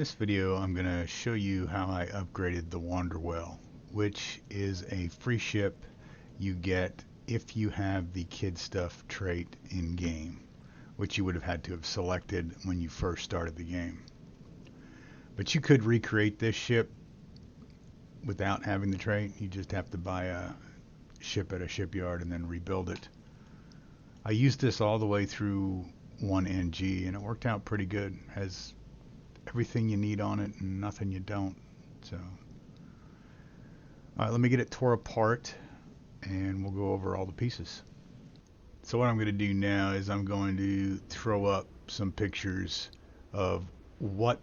this video, I'm going to show you how I upgraded the Wanderwell, which is a free ship you get if you have the kid stuff trait in game, which you would have had to have selected when you first started the game. But you could recreate this ship without having the trait. You just have to buy a ship at a shipyard and then rebuild it. I used this all the way through 1NG and it worked out pretty good. Has everything you need on it and nothing you don't. So, all right, let me get it tore apart and we'll go over all the pieces. So what I'm going to do now is I'm going to throw up some pictures of what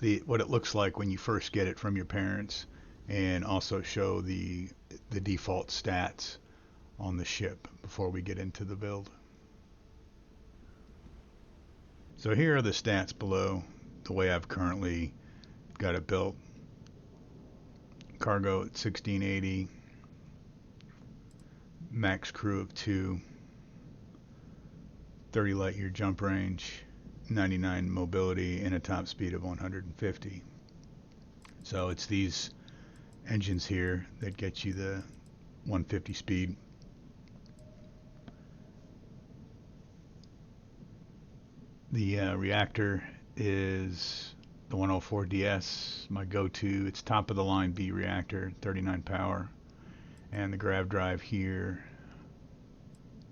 it looks like when you first get it from your parents, and also show the default stats on the ship before we get into the build. So here are the stats below, the way I've currently got it built. Cargo at 1680, max crew of 2, 30 light year jump range, 99 mobility, and a top speed of 150. So it's these engines here that get you the 150 speed. The reactor is the 104DS, my go-to. It's top of the line B reactor, 39 power. And the grav drive here,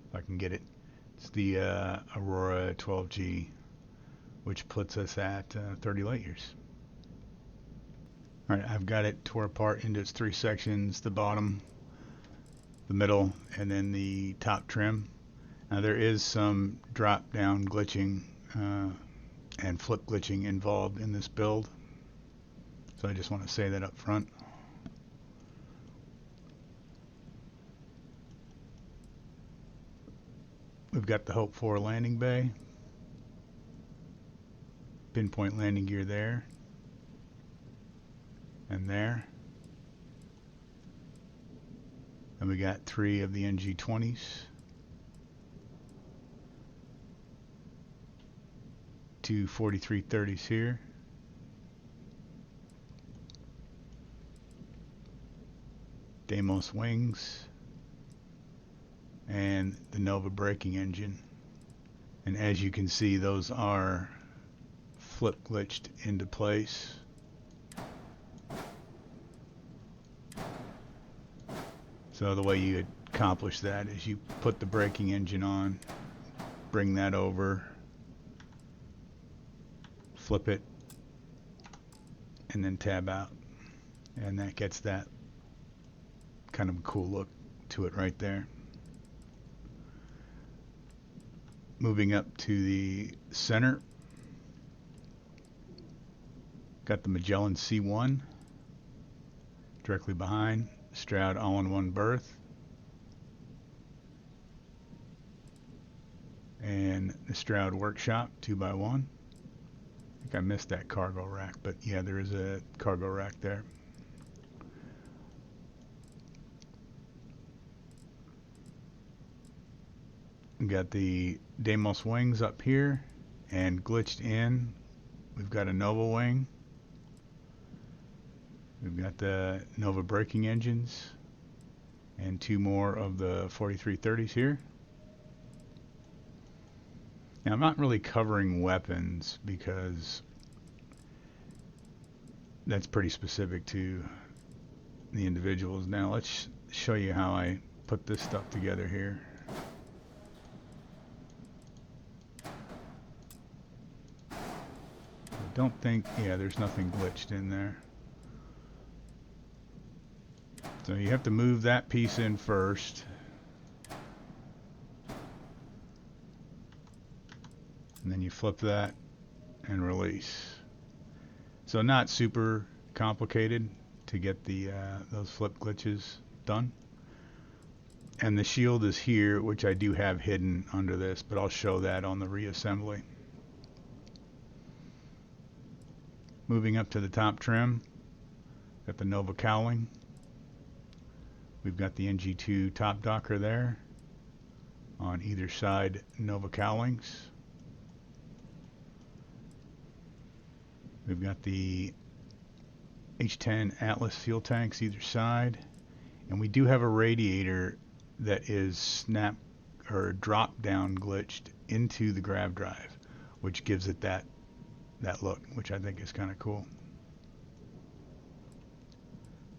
if I can get it, it's the Aurora 12G, which puts us at 30 light years. Alright, I've got it tore apart into its 3 sections, the bottom, the middle, and then the top trim. Now there is some drop down glitching and flip glitching involved in this build, so I just want to say that up front. We've got the Hope 4 landing bay, pinpoint landing gear there and there, and we got 3 of the NG20s. Two 4330s here, Deimos wings, and the Nova braking engine. And as you can see, those are flip glitched into place. So the way you accomplish that is you put the braking engine on, bring that over, flip it, and then tab out, and that gets that kind of cool look to it right there. Moving up to the center, got the Magellan C1 directly behind, Stroud all-in-one berth, and the Stroud workshop 2x1. I think I missed that cargo rack, but yeah, there is a cargo rack there. We got the Deimos wings up here, and glitched in, we've got a Nova wing. We've got the Nova braking engines and 2 more of the 4330s here. Now, I'm not really covering weapons because that's pretty specific to the individuals. Now, let's show you how I put this stuff together here. I don't think, yeah, there's nothing glitched in there. So you have to move that piece in first. And then you flip that and release. So not super complicated to get the those flip glitches done. And the shield is here, which I do have hidden under this, but I'll show that on the reassembly. Moving up to the top trim, got the Nova cowling. We've got the NG2 top docker there. On either side, Nova cowlings. We've got the H10 Atlas fuel tanks either side, and we do have a radiator that is snap or drop down glitched into the grav drive, which gives it that look, which I think is kind of cool.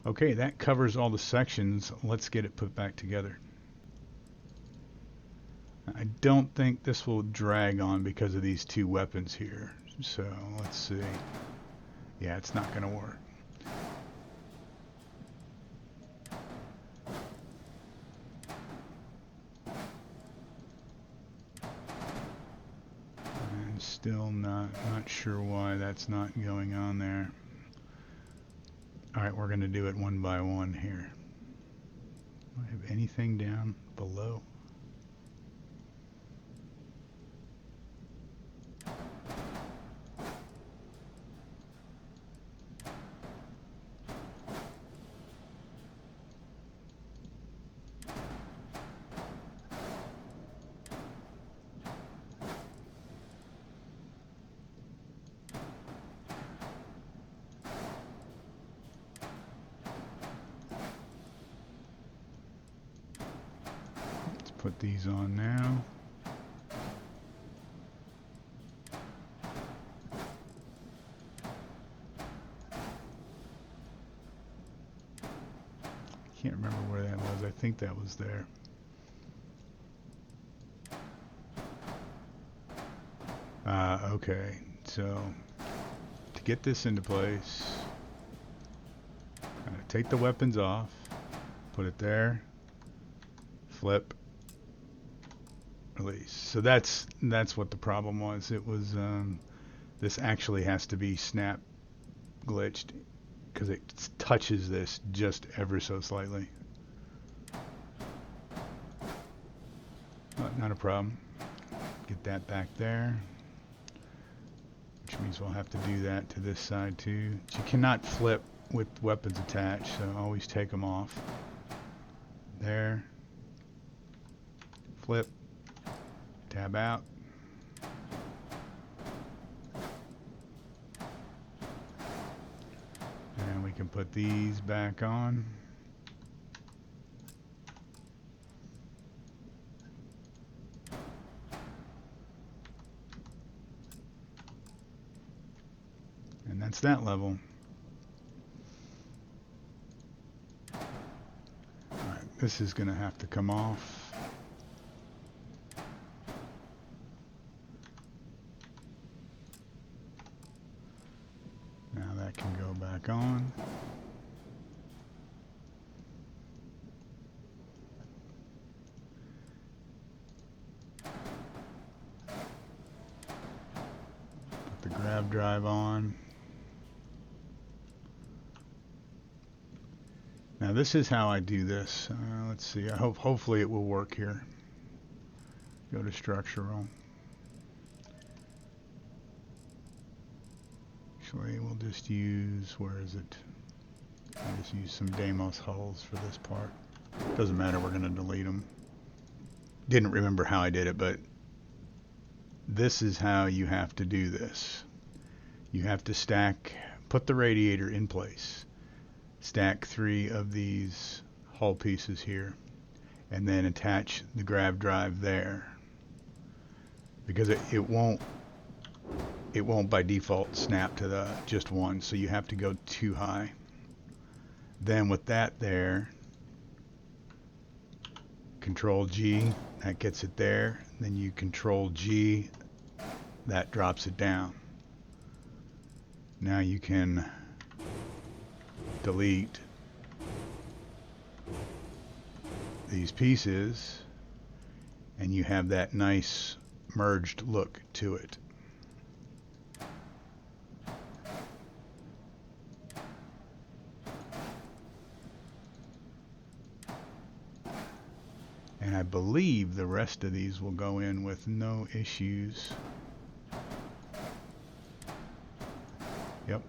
Okay, that covers all the sections. Let's get it put back together. I don't think this will drag on because of these two weapons here. So let's see. Yeah, it's not going to work. I'm still not sure why that's not going on there. Alright, we're going to do it one by one here. Do I have anything down below? Put these on now. Can't remember where that was. I think that was there. Okay, so to get this into place, take the weapons off, put it there, flip, release. So that's what the problem was. It was this actually has to be snap glitched because it touches this just ever so slightly. Not a problem. Get that back there, which means we'll have to do that to this side too. But you cannot flip with weapons attached, so always take them off. There. Flip. Tab out. And we can put these back on. And that's that level. Alright, this is going to have to come off. Now that can go back on. Put the grav drive on. Now this is how I do this. Let's see. Hopefully it will work here. Go to structural. Actually, we'll just use, where is it? I'll just use some Deimos hulls for this part. Doesn't matter, we're going to delete them. Didn't remember how I did it, but this is how you have to do this. You have to stack, put the radiator in place. Stack 3 of these hull pieces here, and then attach the grav drive there, because it won't by default snap to the just one, so you have to go too high. Then with that there, Control G, that gets it there. Then you Control G, that drops it down. Now you can delete these pieces, and you have that nice merged look to it. And I believe the rest of these will go in with no issues. Yep.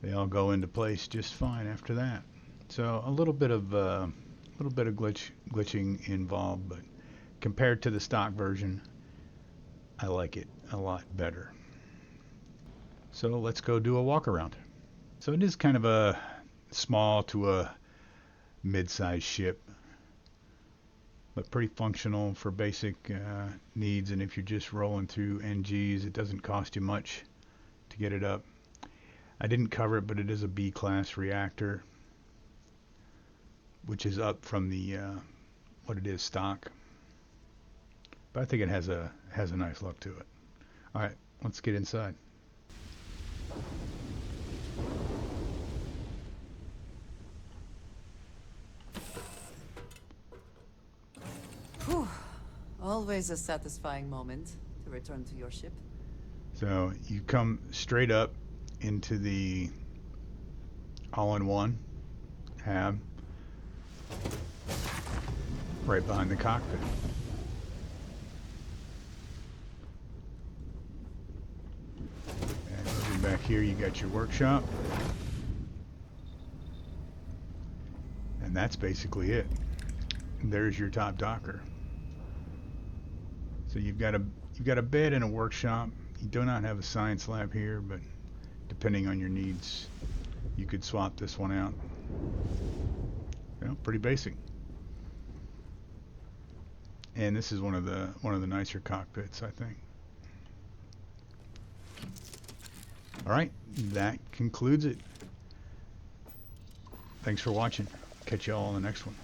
They all go into place just fine after that. So a little bit of glitching involved, but compared to the stock version, I like it. a lot better. So let's go do a walk around. So it is kind of a small to a mid-sized ship, but pretty functional for basic needs. And if you're just rolling through NGs, it doesn't cost you much to get it up. I didn't cover it, but it is a B-class reactor, which is up from the what it is stock. But I think it has a nice look to it. All right, let's get inside. Whew. Always a satisfying moment to return to your ship. So you come straight up into the all-in-one hab, right behind the cockpit. And moving back here, you got your workshop. And that's basically it. There's your top docker. So you've got a bed and a workshop. You do not have a science lab here, but depending on your needs, you could swap this one out. You know, pretty basic. And this is one of the nicer cockpits, I think. All right, that concludes it. Thanks for watching. Catch you all on the next one.